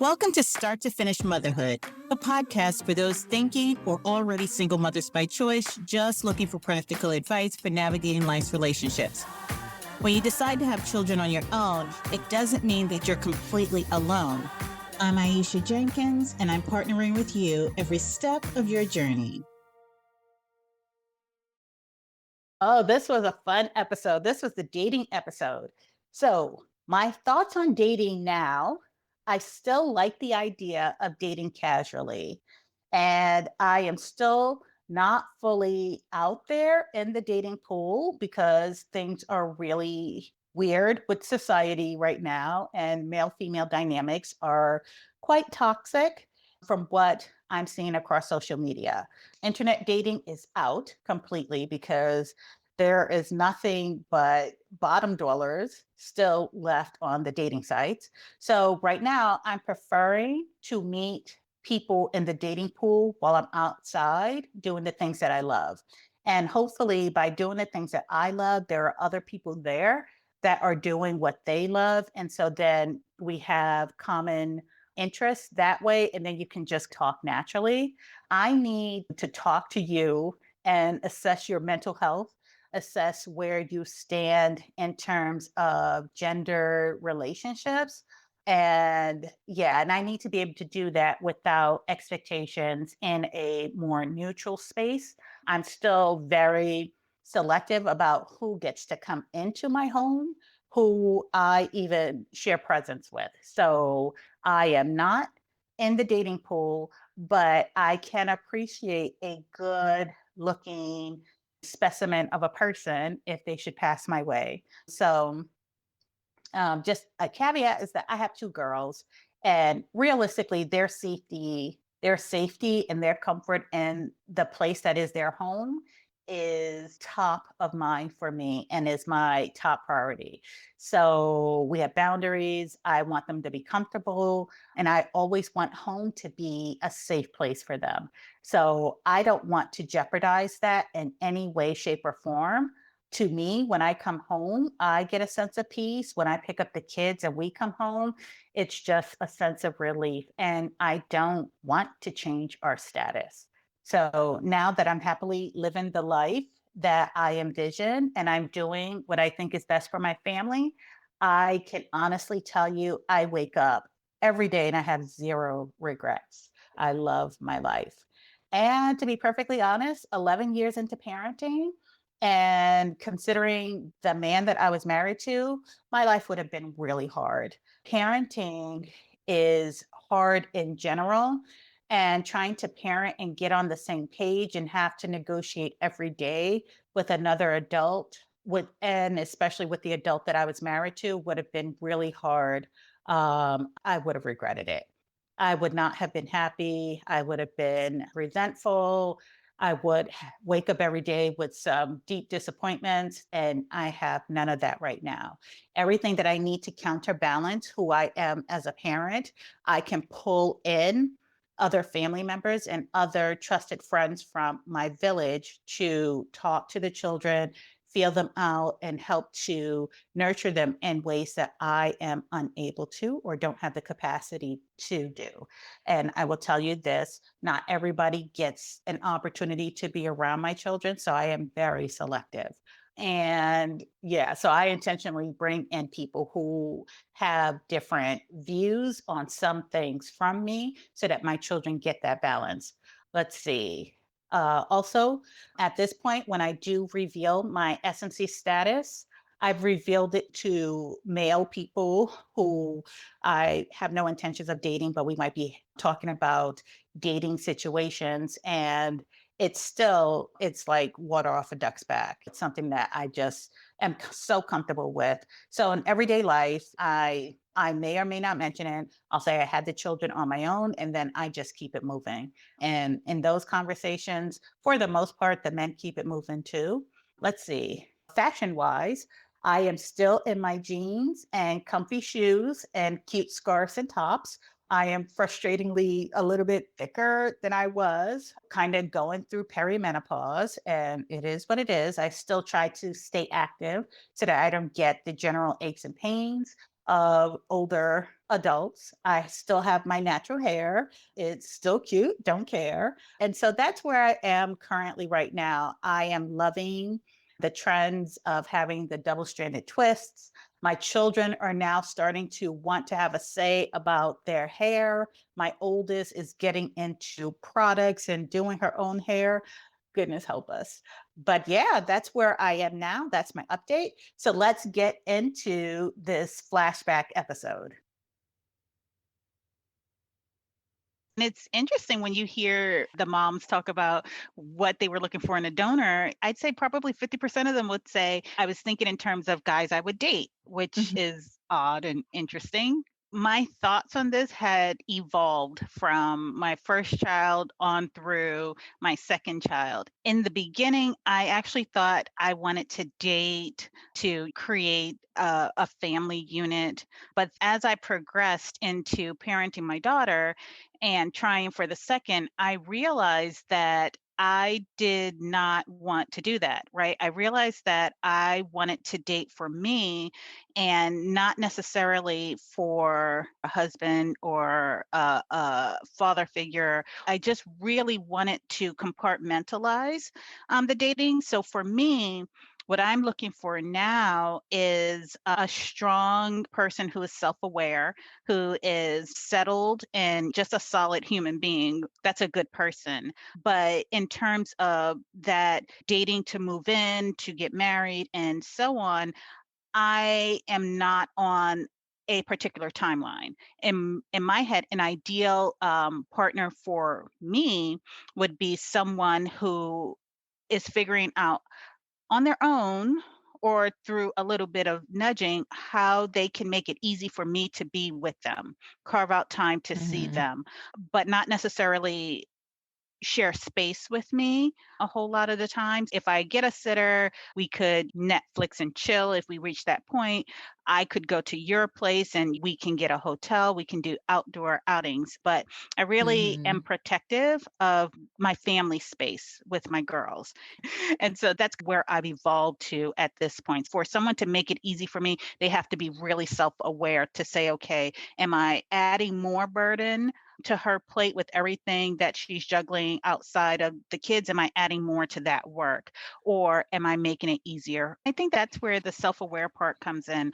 Welcome to Start to Finish Motherhood, a podcast for those thinking or already single mothers by choice, just looking for practical advice for navigating life's relationships. When you decide to have children on your own, it doesn't mean that you're completely alone. I'm Aisha Jenkins, and I'm partnering with you every step of your journey. Oh, this was a fun episode. This was the dating episode. So, my thoughts on dating now, I still like the idea of dating casually. And I am still not fully out there in the dating pool because things are really weird with society right now. And male female dynamics are quite toxic from what I'm seeing across social media. Internet dating is out completely because there is nothing but bottom dwellers still left on the dating sites. So right now, I'm preferring to meet people in the dating pool while I'm outside doing the things that I love. And hopefully, by doing the things that I love, there are other people there that are doing what they love. And so then we have common interests that way. And then you can just talk naturally. I need to talk to you and assess your mental health, assess where you stand in terms of gender relationships. And yeah, and I need to be able to do that without expectations in a more neutral space. I'm still very selective about who gets to come into my home, who I even share presence with. So I am not in the dating pool, but I can appreciate a good looking specimen of a person if they should pass my way. So, just a caveat is that I have two girls, and realistically, their safety and their comfort in the place that is their home is top of mind for me and is my top priority. So we have boundaries. I want them to be comfortable, and I always want home to be a safe place for them. So I don't want to jeopardize that in any way, shape, or form. To me, when I come home, I get a sense of peace. When I pick up the kids and we come home, it's just a sense of relief. And I don't want to change our status. So now that I'm happily living the life that I envision and I'm doing what I think is best for my family, I can honestly tell you I wake up every day and I have zero regrets. I love my life. And to be perfectly honest, 11 years into parenting, and considering the man that I was married to, my life would have been really hard. Parenting is hard in general, and trying to parent and get on the same page and have to negotiate every day with another adult and especially with the adult that I was married to would have been really hard. I would have regretted it. I would not have been happy. I would have been resentful. I would wake up every day with some deep disappointments, and I have none of that right now. Everything that I need to counterbalance who I am as a parent, I can pull in other family members and other trusted friends from my village to talk to the children, feel them out, and help to nurture them in ways that I am unable to or don't have the capacity to do. And I will tell you this, not everybody gets an opportunity to be around my children, so I am very selective. And yeah, so I intentionally bring in people who have different views on some things from me so that my children get that balance. Let's see. Also, at this point, when I do reveal my SMC status, I've revealed it to male people who I have no intentions of dating, but we might be talking about dating situations. And it's like water off a duck's back. It's something that I just am so comfortable with. So in everyday life, I may or may not mention it. I'll say I had the children on my own, and then I just keep it moving. And in those conversations, for the most part, the men keep it moving too. Let's see. Fashion wise, I am still in my jeans and comfy shoes and cute scarves and tops. I am frustratingly a little bit thicker than I was, kind of going through perimenopause, and it is what it is. I still try to stay active so that I don't get the general aches and pains. of older adults. I still have my natural hair. It's still cute, don't care. And so that's where I am currently right now. I am loving the trends of having the double stranded twists. My children are now starting to want to have a say about their hair. My oldest is getting into products and doing her own hair. Goodness help us. But yeah, that's where I am now. That's my update. So let's get into this flashback episode. And it's interesting when you hear the moms talk about what they were looking for in a donor. I'd say probably 50% of them would say, I was thinking in terms of guys I would date, which Mhm. is odd and interesting. My thoughts on this had evolved from my first child on through my second child. In the beginning, I actually thought I wanted to date to create a family unit. But as I progressed into parenting my daughter, and trying for the second, I realized that I did not want to do that, right? I realized that I wanted to date for me and not necessarily for a husband or a father figure. I just really wanted to compartmentalize the dating. So for me, what I'm looking for now is a strong person who is self aware, who is settled and just a solid human being. That's a good person. But in terms of that dating to move in, to get married, and so on, I am not on a particular timeline. In my head, an ideal partner for me would be someone who is figuring out on their own or through a little bit of nudging how they can make it easy for me to be with them, carve out time to see Mhm. them, but not necessarily share space with me a whole lot of the times. If I get a sitter, we could Netflix and chill. If we reach that point, I could go to your place and we can get a hotel. We can do outdoor outings. But I really am Mhm. protective of my family space with my girls. And so that's where I've evolved to at this point. For someone to make it easy for me, they have to be really self aware to say, okay, am I adding more burden to her plate with everything that she's juggling outside of the kids? Am I adding more to that work or am I making it easier? I think that's where the self aware part comes in.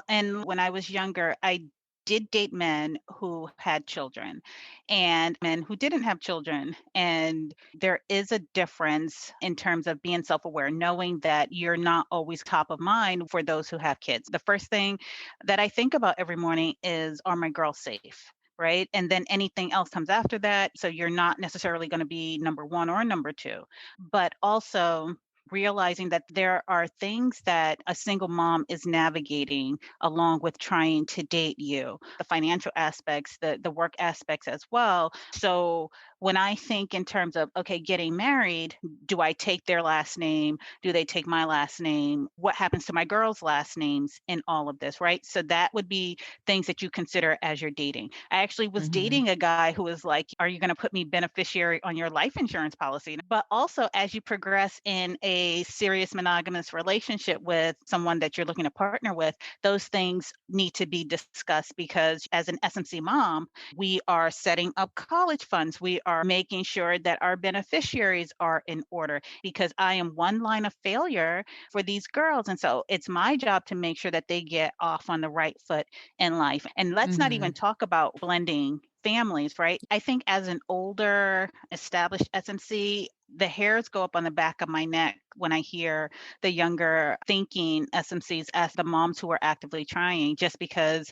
And when I was younger, I did date men who had children and men who didn't have children. And there is a difference in terms of being self aware, knowing that you're not always top of mind for those who have kids. The first thing that I think about every morning is, are my girls safe? Right. And then anything else comes after that. So you're not necessarily going to be number one or number two, but also realizing that there are things that a single mom is navigating along with trying to date you, the financial aspects, the work aspects as well. So when I think in terms of, okay, getting married, do I take their last name? Do they take my last name? What happens to my girls' last names in all of this, right? So that would be things that you consider as you're dating. I actually was Mhm. dating a guy who was like, are you going to put me beneficiary on your life insurance policy? But also, as you progress in a serious monogamous relationship with someone that you're looking to partner with, those things need to be discussed because as an SMC mom, we are setting up college funds. We are making sure that our beneficiaries are in order because I am one line of failure for these girls. And so it's my job to make sure that they get off on the right foot in life. And let's not even Mhm. talk about blending families, right? I think as an older established SMC, the hairs go up on the back of my neck when I hear the younger thinking SMCs as the moms who are actively trying, just because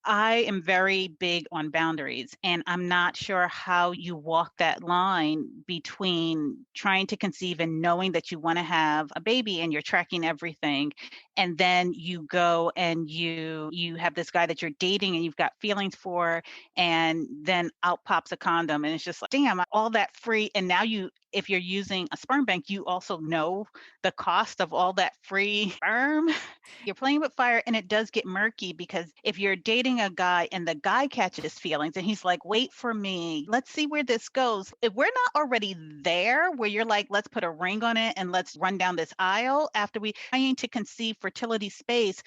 I am very big on boundaries, and I'm not sure how you walk that line between trying to conceive and knowing that you want to have a baby and you're tracking everything, and then you go and you have this guy that you're dating and you've got feelings for, and then out pops a condom, and it's just like, damn, all that free, and now you. If you're using a sperm bank, you also know the cost of all that free sperm. You're playing with fire and it does get murky because if you're dating a guy and the guy catches feelings and he's like, wait for me, let's see where this goes. If we're not already there where you're like, let's put a ring on it and let's run down this aisle after we trying to conceive fertility space,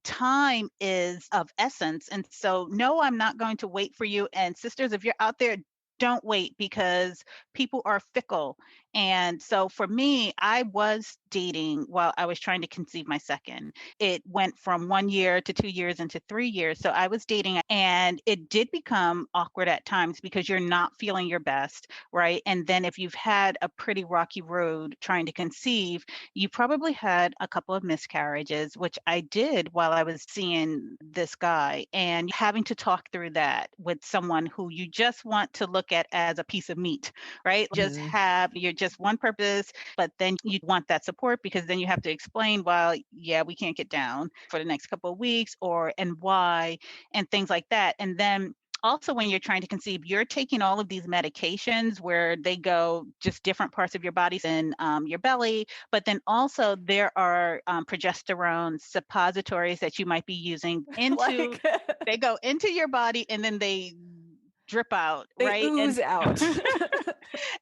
time is of essence. And so, no, I'm not going to wait for you. And sisters, if you're out there, don't wait because people are fickle. And so for me, I was dating while I was trying to conceive my second. It went from 1 year to 2 years into 3 years. So I was dating and it did become awkward at times because you're not feeling your best, right? And then if you've had a pretty rocky road trying to conceive, you probably had a couple of miscarriages, which I did while I was seeing this guy, and having to talk through that with someone who you just want to look at as a piece of meat, right? Just have you're just one purpose, but then you want that support because then you have to explain, well, yeah, we can't get down for the next couple of weeks or and why and things like that. And then also when you're trying to conceive, you're taking all of these medications where they go just different parts of your bodies and your belly, but then also there are progesterone suppositories that you might be using into, Like, they go into your body and then they drip out, they right? ooze out.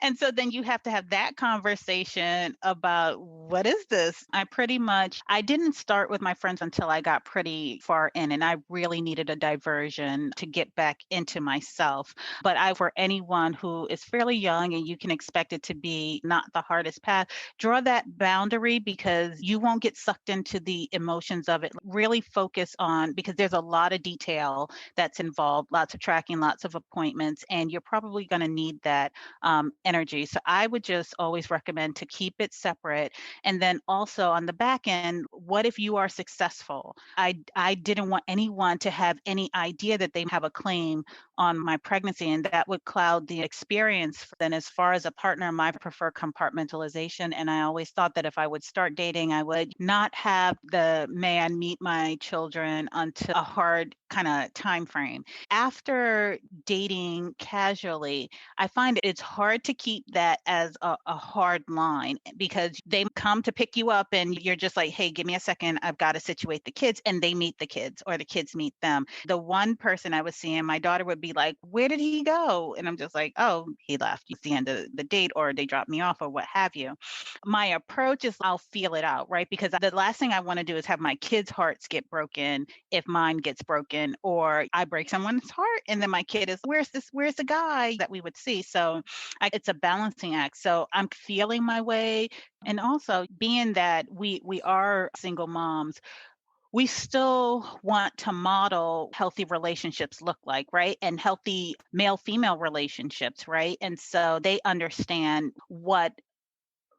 And so then you have to have that conversation about what is this? I didn't start with my friends until I got pretty far in and I really needed a diversion to get back into myself. But for anyone who is fairly young and you can expect it to be not the hardest path, draw that boundary because you won't get sucked into the emotions of it. Really focus on, because there's a lot of detail that's involved, lots of tracking, lots of appointments, and you're probably going to need that energy. So I would just always recommend to keep it separate. And then also on the back end, what if you are successful? I didn't want anyone to have any idea that they have a claim on my pregnancy, and that would cloud the experience. Then as far as a partner, I prefer compartmentalization. And I always thought that if I would start dating, I would not have the man meet my children until a hard kind of time frame. After dating casually, I find it's hard to keep that as a hard line because they come to pick you up and you're just like, hey, give me a second. I've got to situate the kids, and they meet the kids or the kids meet them. The one person I was seeing, my daughter would be like, where did he go? And I'm just like, oh, he left. It's the end of the date, or they dropped me off or what have you. My approach is I'll feel it out, right? Because the last thing I want to do is have my kids' hearts get broken if mine gets broken, or I break someone's heart and then my kid is, where's the guy that we would see? So it's a balancing act. So I'm feeling my way. And also being that we are single moms, we still want to model healthy relationships look like, right? And healthy male-female relationships, right? And so they understand what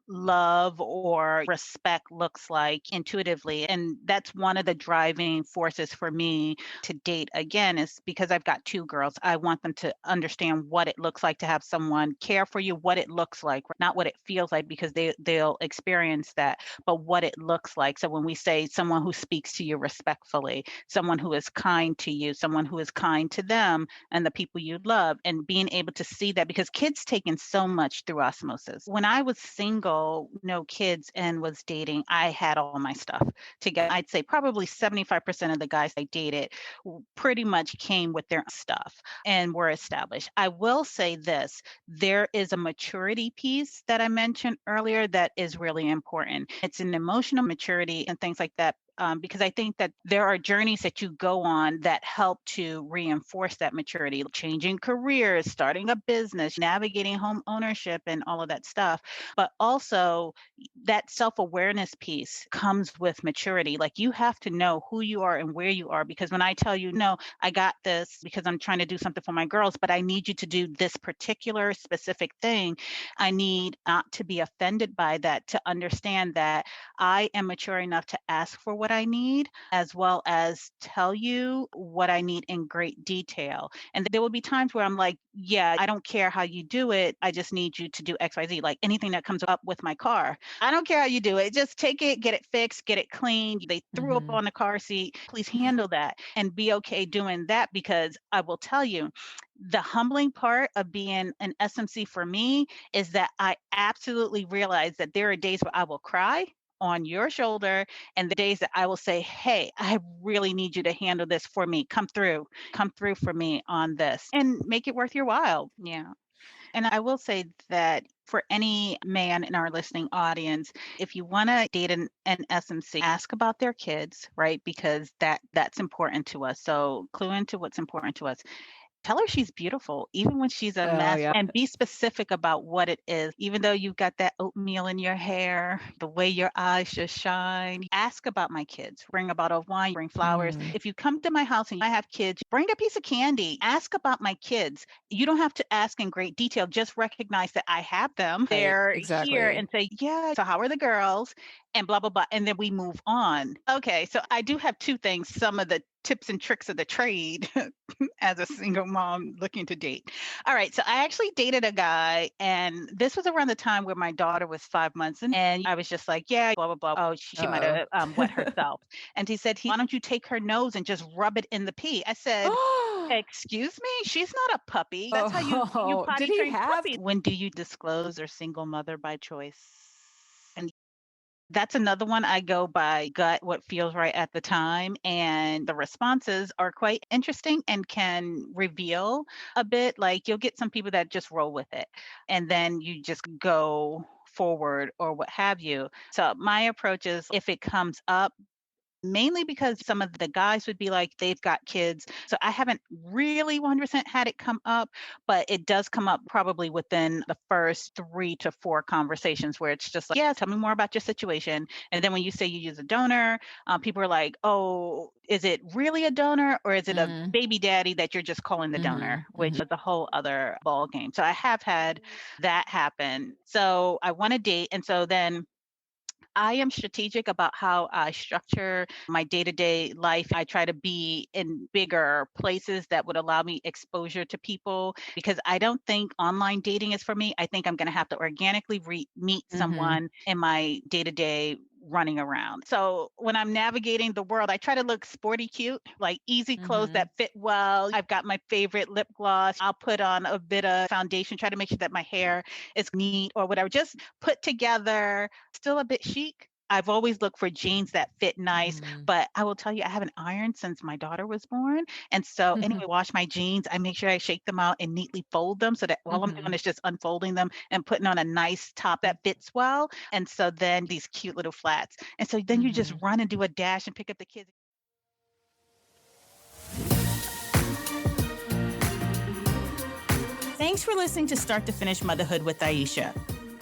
love or respect looks like intuitively. And that's one of the driving forces for me to date again, is because I've got two girls. I want them to understand what it looks like to have someone care for you, what it looks like, not what it feels like, because they'll experience that, but what it looks like. So when we say someone who speaks to you respectfully, someone who is kind to you, someone who is kind to them and the people you love, and being able to see that, because kids take in so much through osmosis. When I was single, no kids, and was dating, I had all my stuff together. I'd say probably 75% of the guys I dated pretty much came with their stuff and were established. I will say this, there is a maturity piece that I mentioned earlier that is really important. It's an emotional maturity and things like that. Because I think that there are journeys that you go on that help to reinforce that maturity, changing careers, starting a business, navigating home ownership, and all of that stuff. But also that self-awareness piece comes with maturity. Like, you have to know who you are and where you are, because when I tell you, no, I got this because I'm trying to do something for my girls, but I need you to do this particular specific thing, I need not to be offended by that, to understand that I am mature enough to ask for what I need, as well as tell you what I need in great detail. And there will be times where I'm like, yeah, I don't care how you do it. I just need you to do XYZ, like anything that comes up with my car. I don't care how you do it. Just take it, get it fixed, get it clean. They threw up on the car seat. Please handle that and be okay doing that, because I will tell you, the humbling part of being an SMC for me is that I absolutely realize that there are days where I will cry on your shoulder, and the days that I will say, hey, I really need you to handle this for me. Come through for me on this and make it worth your while. Yeah. And I will say that for any man in our listening audience, if you want to date an SMC, ask about their kids, right? Because that's important to us. So clue into what's important to us. Tell her she's beautiful, even when she's a Oh, mess, yeah. and be specific about what it is. Even though you've got that oatmeal in your hair, the way your eyes just shine, ask about my kids. Bring a bottle of wine, bring flowers. Mm. If you come to my house and I have kids, bring a piece of candy. Ask about my kids. You don't have to ask in great detail. Just recognize that I have them. They're here exactly. and say, yeah, so how are the girls? And blah, blah, blah. And then we move on. Okay, so I do have two things, some of the tips and tricks of the trade as a single mom looking to date. All right, so I actually dated a guy, and this was around the time where my daughter was 5 months, and I was just like, yeah, blah, blah, blah. Oh, she might have wet herself. And he said, why don't you take her nose and just rub it in the pee? I said, excuse me? She's not a puppy. That's how you potty Did he train have? puppies. When do you disclose or single mother by choice? And that's another one. I go by gut, what feels right at the time. And the responses are quite interesting and can reveal a bit. Like you'll get some people that just roll with it. And then you just go forward or what have you. So my approach is if it comes up, mainly because some of the guys would be like, they've got kids. So I haven't really 100% had it come up, but it does come up probably within the first 3 to 4 conversations where it's just like, yeah, tell me more about your situation. And then when you say you use a donor, people are like, oh, is it really a donor or is it a baby daddy that you're just calling the donor, which is a whole other ball game. So I have had that happen. So I want to date. And so then I am strategic about how I structure my day-to-day life. I try to be in bigger places that would allow me exposure to people because I don't think online dating is for me. I think I'm going to have to organically meet someone in my day-to-day running around. So when I'm navigating the world, I try to look sporty cute, like easy clothes that fit well. I've got my favorite lip gloss. I'll put on a bit of foundation, try to make sure that my hair is neat or whatever, just put together, still a bit chic. I've always looked for jeans that fit nice, but I will tell you, I haven't ironed since my daughter was born. And so anyway, wash my jeans. I make sure I shake them out and neatly fold them so that all I'm doing is just unfolding them and putting on a nice top that fits well. And so then these cute little flats. And so then you just run and do a dash and pick up the kids. Thanks for listening to Start to Finish Motherhood with Aisha.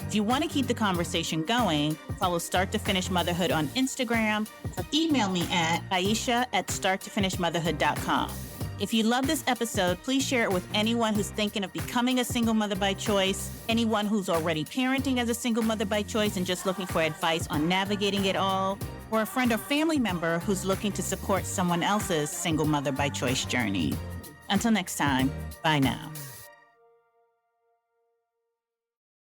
If you want to keep the conversation going, follow Start to Finish Motherhood on Instagram or email me at aisha@starttofinishmotherhood.com. If you love this episode, please share it with anyone who's thinking of becoming a single mother by choice, anyone who's already parenting as a single mother by choice and just looking for advice on navigating it all, or a friend or family member who's looking to support someone else's single mother by choice journey. Until next time, bye now.